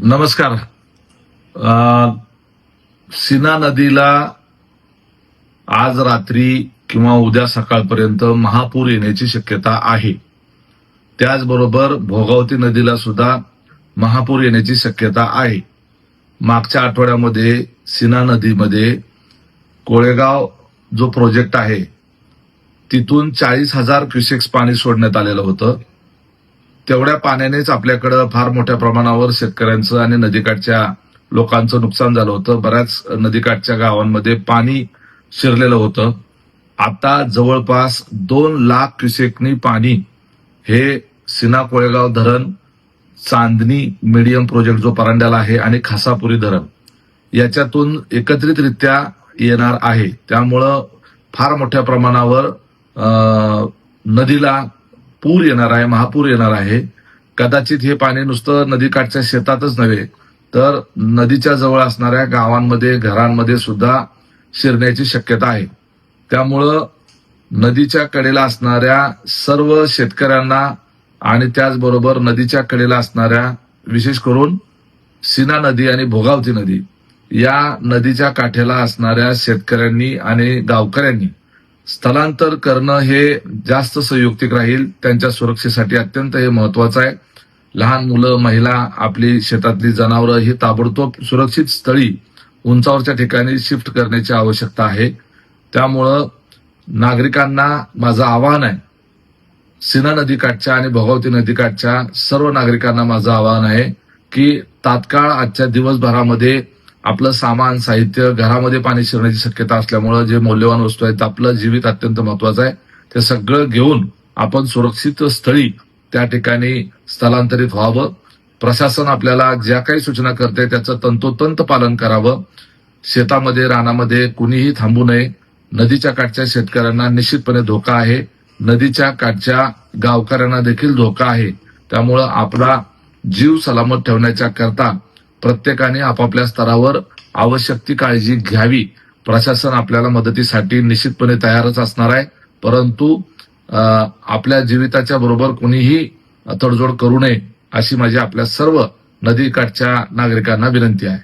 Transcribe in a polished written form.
नमस्कार. सीना नदीला आज रात्री किंवा उद्या सकाळपर्यंत महापूर येण्याची शक्यता आहे. त्याचबरोबर भोगावती नदीला सुद्धा महापूर येण्याची शक्यता आहे. मागच्या आठवड्यामध्ये सीना नदीमध्ये कोळेगाव जो प्रोजेक्ट आहे तिथून 40,000 क्युसेक्स पाणी सोडण्यात आलेलं होतं. तेवढ्या पाण्यानेच आपल्याकडे फार मोठ्या प्रमाणावर शेतकऱ्यांचं आणि नदीकाठच्या लोकांचं नुकसान झालं होतं. बऱ्याच नदीकाठच्या गावांमध्ये पाणी शिरलेलं होतं. आता जवळपास 2 लाख क्युसेकनी पाणी हे सीना कोळेगाव धरण, चांदणी मीडियम प्रोजेक्ट जो परांड्याला आहे आणि खासापुरी धरण याच्यातून एकत्रितरित्या येणार आहे. त्यामुळं फार मोठ्या प्रमाणावर नदीला पूर येणार आहे, महापूर येणार आहे. कदाचित हे पाणी नुसतं नदीकाठच्या शेतातच नव्हे तर नदीच्या जवळ असणाऱ्या गावांमध्ये, घरांमध्ये सुद्धा शिरण्याची शक्यता आहे. त्यामुळं नदीच्या कडेला असणाऱ्या सर्व शेतकऱ्यांना आणि त्याचबरोबर नदीच्या कडेला असणाऱ्या विशेष करून सीना नदी आणि भोगावती नदी या नदीच्या काठ्याला असणाऱ्या शेतकऱ्यांनी आणि गावकऱ्यांनी स्थलांतर करणं हे जास्त संयुक्तिक राहील. त्यांच्या सुरक्षेसाठी अत्यंत हे महत्वाचं आहे. लहान मुलं, महिला, आपली शेतातली जनावरं ही ताबडतोब सुरक्षित स्थळी उंचावरच्या ठिकाणी शिफ्ट करण्याची आवश्यकता आहे. त्यामुळं नागरिकांना माझं आवाहन आहे, सीना नदीकाठच्या आणि भोगावती नदीकाठच्या सर्व नागरिकांना माझं आवाहन आहे की तात्काळ आजच्या दिवसभरामध्ये आपलं सामान, साहित्य, घरामध्ये पाणी शिरण्याची शक्यता असल्यामुळे जे मौल्यवान वस्तू आहेत, आपलं जीवित अत्यंत महत्वाचं आहे, ते सगळं घेऊन आपण सुरक्षित स्थळी त्या ठिकाणी स्थलांतरित व्हावं. प्रशासन आपल्याला ज्या काही सूचना करते त्याचं तंतोतंत पालन करावं. शेतामध्ये, रानामध्ये कुणीही थांबू नये. नदीच्या काठच्या शेतकऱ्यांना निश्चितपणे धोका आहे. नदीच्या काठच्या गावकऱ्यांना देखील धोका आहे. त्यामुळं आपला जीव सलामत ठेवण्याच्या करता प्रत्येकाने आपापल्या स्तरावर आवश्यक ती काळजी घ्यावी. प्रशासन आपल्याला मदतीसाठी निश्चितपणे तयारच असणार आहे, परंतु आपल्या जीविताच्या बरोबर कुणीही तडजोड करू नये अशी माझी आपल्या सर्व नदीकाठच्या नागरिकांना विनंती आहे.